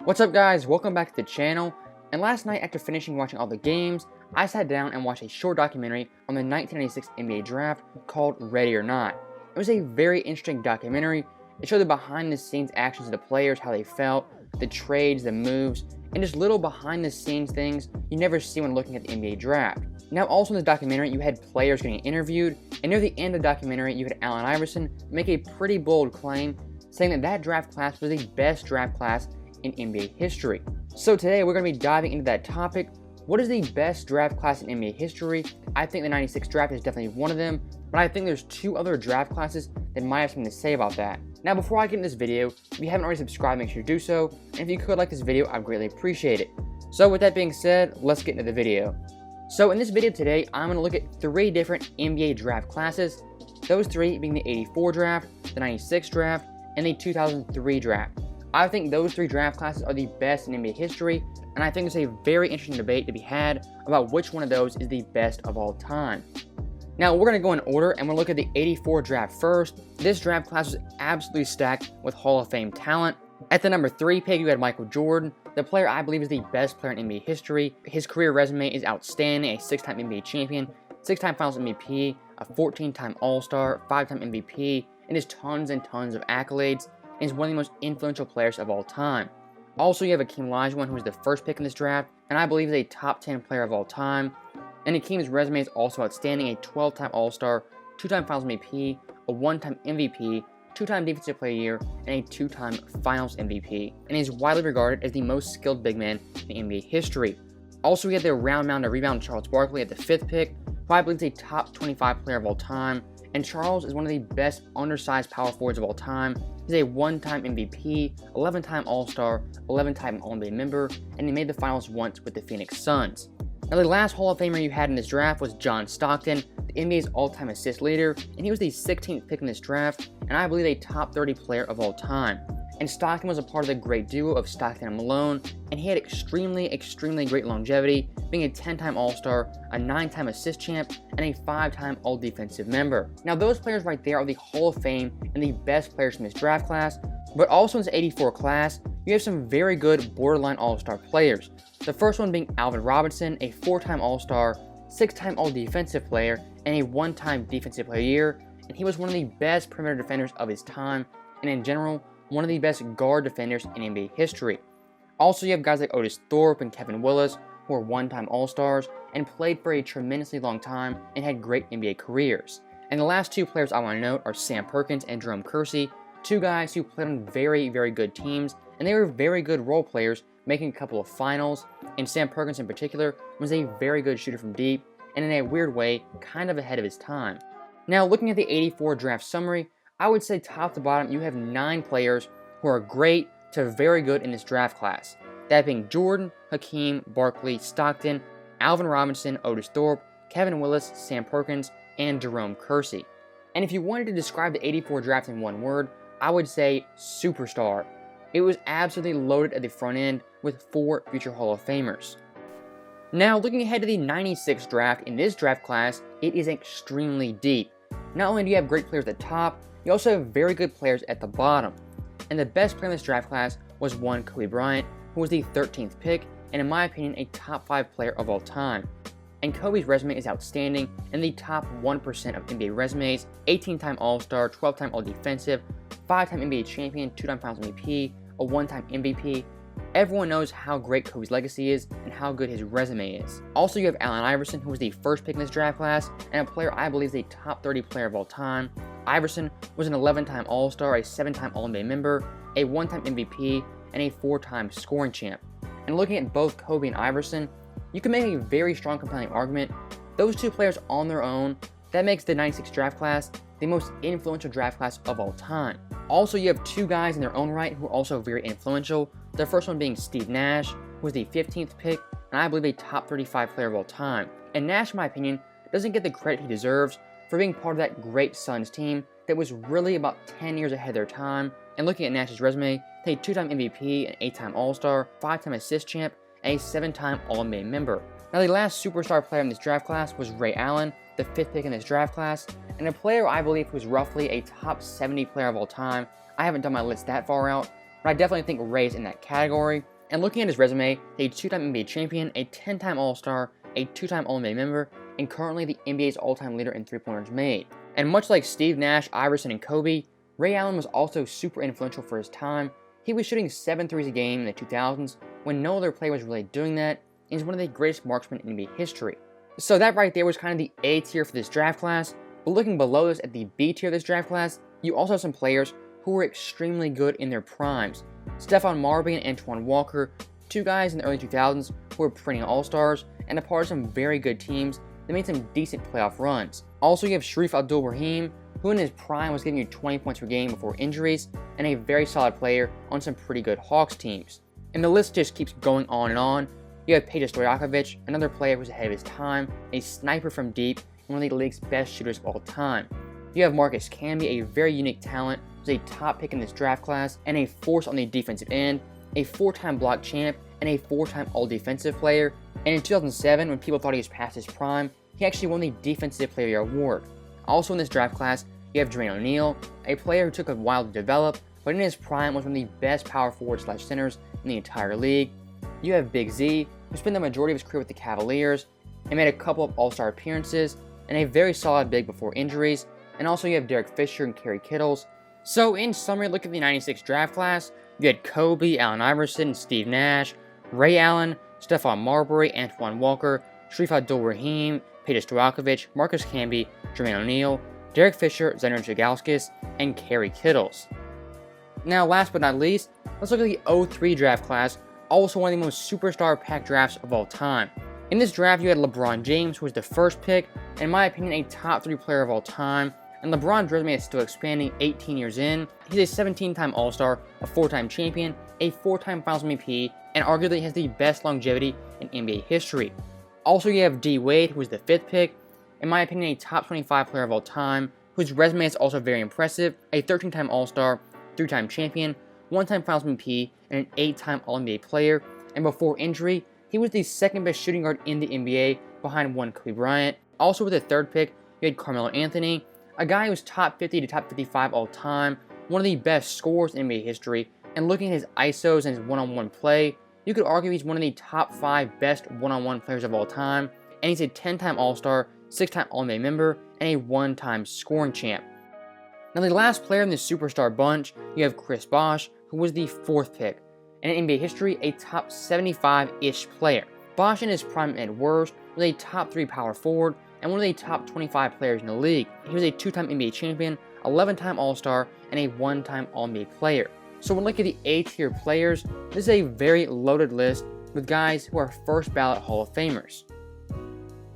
What's up guys, welcome back to the channel, and last night after finishing watching all the games, I sat down and watched a short documentary on the 1996 NBA Draft called Ready or Not. It was a very interesting documentary. It showed the behind the scenes actions of the players, how they felt, the trades, the moves, and just little behind the scenes things you never see when looking at the NBA Draft. Now also in this documentary you had players getting interviewed, and near the end of the documentary you had Allen Iverson make a pretty bold claim saying that that draft class was the best draft class in NBA history. So today we're going to be diving into that topic. What is the best draft class in NBA history? I think the 96 draft is definitely one of them, but I think there's two other draft classes that might have something to say about that. Now before I get into this video, if you haven't already subscribed, make sure you do so, and if you could like this video, I'd greatly appreciate it. So with that being said, let's get into the video. So in this video today, I'm going to look at three different NBA draft classes, those three being the 84 draft, the 96 draft, and the 2003 draft. I think those three draft classes are the best in NBA history, and I think there's a very interesting debate to be had about which one of those is the best of all time. Now, we're going to go in order, and we'll look at the 84 draft first. This draft class was absolutely stacked with Hall of Fame talent. At the number 3 pick, you had Michael Jordan, the player I believe is the best player in NBA history. His career resume is outstanding, a 6-time NBA champion, 6-time Finals MVP, a 14-time All-Star, 5-time MVP, and just tons and tons of accolades, and is one of the most influential players of all time. Also, you have Hakeem Olajuwon, who was the first pick in this draft, and I believe is a top 10 player of all time. And Hakeem's resume is also outstanding, a 12-time All-Star, 2-time Finals MVP, a 1-time MVP, 2-time Defensive Player of the Year, and a 2-time Finals MVP, and is widely regarded as the most skilled big man in NBA history. Also, we had the round mound to rebound Charles Barkley at the 5th pick, who I believe is a top 25 player of all time, and Charles is one of the best undersized power forwards of all time. He's a 1-time MVP, 11-time All-Star, 11-time All-NBA member, and he made the finals once with the Phoenix Suns. Now, the last Hall of Famer you had in this draft was John Stockton, the NBA's all-time assist leader, and he was the 16th pick in this draft, and I believe a top 30 player of all time. And Stockton was a part of the great duo of Stockton and Malone, and he had extremely great longevity, being a 10-time All-Star, a 9-time assist champ, and a 5-time All-Defensive member. Now those players right there are the Hall of Fame and the best players from this draft class, but also in this 84 class, you have some very good borderline All-Star players. The first one being Alvin Robinson, a 4-time All-Star, 6-time All-Defensive player, and a 1-time Defensive Player of the Year, and he was one of the best perimeter defenders of his time, and in general, one of the best guard defenders in NBA history. Also, you have guys like Otis Thorpe and Kevin Willis, who are 1-time All-Stars and played for a tremendously long time and had great NBA careers. And the last two players I want to note are Sam Perkins and Jerome Kersey, two guys who played on very good teams, and they were very good role players, making a couple of finals, and Sam Perkins in particular was a very good shooter from deep, and in a weird way, kind of ahead of his time. Now, looking at the 84 draft summary, I would say top to bottom, you have 9 players who are great to very good in this draft class. That being Jordan, Hakeem, Barkley, Stockton, Alvin Robinson, Otis Thorpe, Kevin Willis, Sam Perkins, and Jerome Kersey. And if you wanted to describe the 84 draft in one word, I would say superstar. It was absolutely loaded at the front end with 4 future Hall of Famers. Now, looking ahead to the 96 draft, in this draft class, it is extremely deep. Not only do you have great players at the top, you also have very good players at the bottom. And the best player in this draft class was one Kobe Bryant, who was the 13th pick, and in my opinion, a top 5 player of all time. And Kobe's resume is outstanding, in the top 1% of NBA resumes, 18-time All-Star, 12-time All-Defensive, 5-time NBA champion, 2-time Finals MVP, a 1-time MVP. Everyone knows how great Kobe's legacy is and how good his resume is. Also, you have Allen Iverson, who was the first pick in this draft class, and a player I believe is a top 30 player of all time. Iverson was an 11-time All-Star, a 7-time All-NBA member, a 1-time MVP, and a 4-time scoring champ. And looking at both Kobe and Iverson, you can make a very strong compelling argument. Those two players on their own, that makes the 96 draft class the most influential draft class of all time. Also, you have two guys in their own right who are also very influential. The first one being Steve Nash, who was the 15th pick, and I believe a top 35 player of all time. And Nash, in my opinion, doesn't get the credit he deserves for being part of that great Suns team that was really about 10 years ahead of their time. And looking at Nash's resume, he had a 2-time MVP, an 8-time All-Star, 5-time assist champ, and a 7-time All-NBA member. Now, the last superstar player in this draft class was Ray Allen, the 5th pick in this draft class, and a player I believe was roughly a top 70 player of all time. I haven't done my list that far out, but I definitely think Ray is in that category. And looking at his resume, he's a 2-time NBA champion, a 10-time All-Star, a 2-time All-NBA member, and currently the NBA's all-time leader in three-pointers made. And much like Steve Nash, Iverson, and Kobe, Ray Allen was also super influential for his time. He was shooting 7 threes a game in the 2000s when no other player was really doing that, and is one of the greatest marksmen in NBA history. So that right there was kind of the A tier for this draft class, but looking below this at the B tier of this draft class, you also have some players who were extremely good in their primes. Stephon Marbury and Antoine Walker, two guys in the early 2000s who were perennial all-stars and a part of some very good teams that made some decent playoff runs. Also, you have Shareef Abdur-Rahim, who in his prime was giving you 20 points per game before injuries, and a very solid player on some pretty good Hawks teams. And the list just keeps going on and on. You have Peja Stojakovic, another player who was ahead of his time, a sniper from deep, and one of the league's best shooters of all time. You have Marcus Camby, a very unique talent, who's a top pick in this draft class, and a force on the defensive end, a 4-time block champ, and a 4-time all-defensive player. And in 2007, when people thought he was past his prime, he actually won the Defensive Player of the Year award. Also in this draft class, you have Jermaine O'Neal, a player who took a while to develop, but in his prime was one of the best power forward/centers in the entire league. You have Big Z, who spent the majority of his career with the Cavaliers, and made a couple of All-Star appearances, and a very solid big before injuries. And also you have Derek Fisher and Kerry Kittles. So in summary, look at the 96 draft class. You had Kobe, Allen Iverson, Steve Nash, Ray Allen, Stephon Marbury, Antoine Walker, Shareef Abdur-Rahim, Peja Stojakovic, Marcus Camby, Jermaine O'Neal, Derek Fisher, Zenon Jagauskas, and Kerry Kittles. Now last but not least, let's look at the 03 draft class, also one of the most superstar-packed drafts of all time. In this draft, you had LeBron James, who was the first pick, and in my opinion, a top 3 player of all time. And LeBron's resume is still expanding 18 years in. He's a 17-time All-Star, a 4-time champion, a 4-time Finals MVP, and arguably has the best longevity in NBA history. Also, you have D. Wade, who was the 5th pick, in my opinion, a top 25 player of all time, whose resume is also very impressive, a 13-time All-Star, 3-time champion, 1-time Finals MVP, and an 8-time All-NBA player, and before injury, he was the 2nd best shooting guard in the NBA, behind one Kobe Bryant. Also with the 3rd pick, you had Carmelo Anthony, a guy who was top 50 to top 55 all time, one of the best scorers in NBA history, and looking at his ISOs and his one-on-one play, you could argue he's one of the top 5 best one-on-one players of all time, and he's a 10-time All-Star, 6-time All-NBA member, and a 1-time scoring champ. Now the last player in this superstar bunch, you have Chris Bosh, who was the 4th pick, and in NBA history, a top 75-ish player. Bosh in his prime at worst was a top 3 power forward, and one of the top 25 players in the league. He was a 2-time NBA champion, 11-time All-Star, and a 1-time All-NBA player. So when looking at the A-tier players, this is a very loaded list with guys who are first ballot Hall of Famers.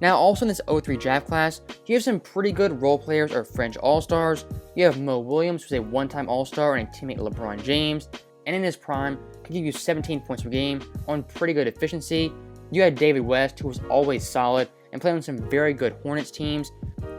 Now also in this 03 draft class, you have some pretty good role players or French All-Stars. You have Mo Williams, who's a 1-time All-Star and a teammate of LeBron James, and in his prime, can give you 17 points per game on pretty good efficiency. You had David West, who was always solid and played on some very good Hornets teams.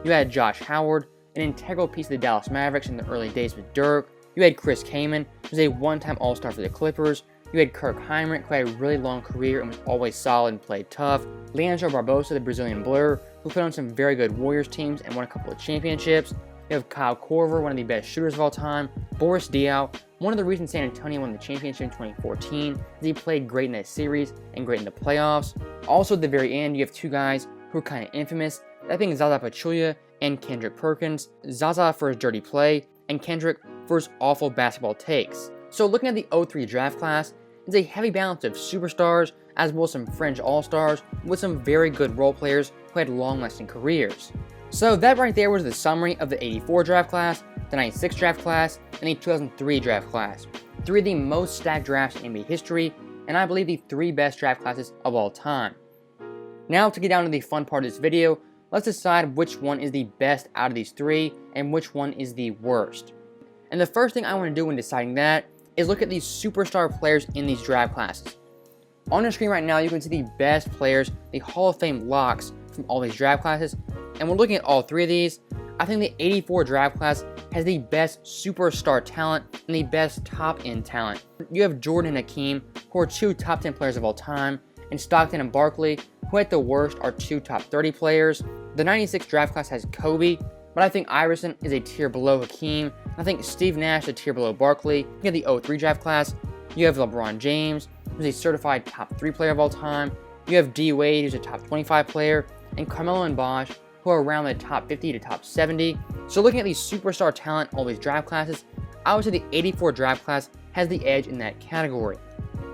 You had Josh Howard, an integral piece of the Dallas Mavericks in the early days with Dirk. You had Chris Kaman, who was a 1-time All-Star for the Clippers. You had Kirk Hinrich, who had a really long career and was always solid and played tough. Leandro Barbosa, the Brazilian Blur, who played on some very good Warriors teams and won a couple of championships. You have Kyle Korver, one of the best shooters of all time. Boris Diaw, one of the reasons San Antonio won the championship in 2014 is he played great in that series and great in the playoffs. Also at the very end, you have 2 guys who are kind of infamous, that being Zaza Pachulia and Kendrick Perkins. Zaza for his dirty play, and Kendrick for his awful basketball takes. So looking at the 03 draft class, it's a heavy balance of superstars as well as some French All-Stars with some very good role players who had long-lasting careers. So that right there was the summary of the 84 draft class, the 96 draft class, and the 2003 draft class. 3 of the most stacked drafts in NBA history, and I believe the 3 best draft classes of all time. Now to get down to the fun part of this video, let's decide which one is the best out of these 3 and which one is the worst. And the first thing I want to do when deciding that is look at these superstar players in these draft classes. On your screen right now, you can see the best players, the Hall of Fame locks from all these draft classes. And when looking at all 3 of these, I think the 84 draft class has the best superstar talent and the best top-end talent. You have Jordan and Hakeem, who are 2 top 10 players of all time, and Stockton and Barkley, who at the worst are 2 top 30 players. The 96 draft class has Kobe, but I think Iverson is a tier below Hakeem. I think Steve Nash is a tier below Barkley. You have the 03 draft class, you have LeBron James, who's a certified top 3 player of all time. You have D Wade, who's a top 25 player, and Carmelo and Bosh, who are around the top 50 to top 70. So looking at the superstar talent, all these draft classes, I would say the 84 draft class has the edge in that category.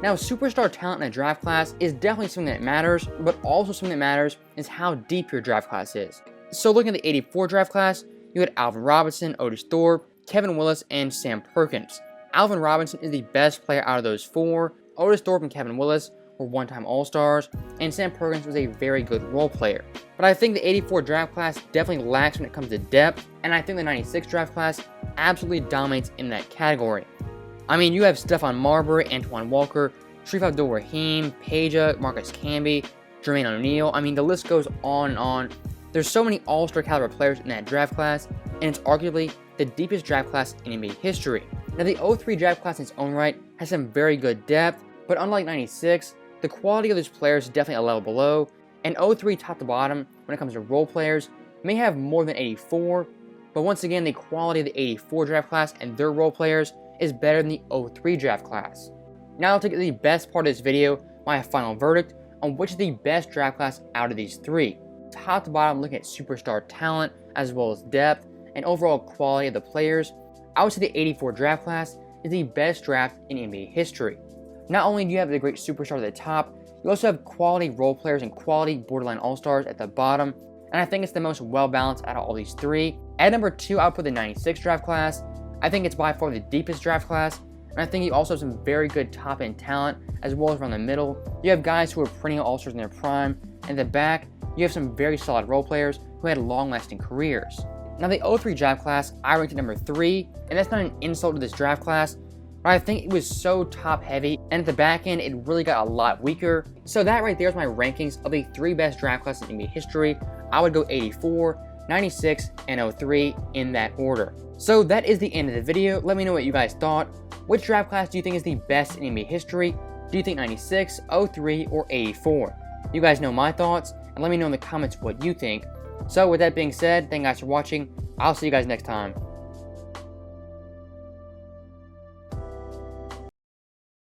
Now, superstar talent in a draft class is definitely something that matters, but also something that matters is how deep your draft class is. So looking at the 84 draft class, you had Alvin Robinson, Otis Thorpe, Kevin Willis, and Sam Perkins. Alvin Robinson is the best player out of those 4. Otis Thorpe and Kevin Willis were one-time All-Stars, and Sam Perkins was a very good role player. But I think the 84 draft class definitely lacks when it comes to depth, and I think the 96 draft class absolutely dominates in that category. I mean, you have Stephon Marbury, Antoine Walker, Sharif Abdul-Rahim, Peja, Marcus Camby, Jermaine O'Neal. I mean, the list goes on and on. There's so many all-star caliber players in that draft class, and it's arguably the deepest draft class in NBA history. Now, the 03 draft class in its own right has some very good depth, but unlike 96, the quality of those players is definitely a level below, and 03 top to bottom, when it comes to role players, may have more than 84, but once again, the quality of the 84 draft class and their role players is better than the 03 draft class. Now I'll take the best part of this video, my final verdict on which is the best draft class out of these 3. Top to bottom, looking at superstar talent, as well as depth, and overall quality of the players, I would say the 84 draft class is the best draft in NBA history. Not only do you have the great superstars at the top, you also have quality role players and quality borderline all-stars at the bottom, and I think it's the most well-balanced out of all these 3. At number 2, I would put the 96 draft class. I think it's by far the deepest draft class, and I think you also have some very good top-end talent, as well as around the middle. You have guys who are perennial all-stars in their prime, and at the back, you have some very solid role players who had long-lasting careers. Now, the 03 draft class, I ranked at number 3, and that's not an insult to this draft class, but I think it was so top-heavy, and at the back end, it really got a lot weaker. So that right there is my rankings of the 3 best draft classes in NBA history. I would go 84, 96, and 03 in that order. So that is the end of the video. Let me know what you guys thought. Which draft class do you think is the best in NBA history? Do you think 96, 03, or 84? You guys know my thoughts, and let me know in the comments what you think. So with that being said, thank you guys for watching. I'll see you guys next time.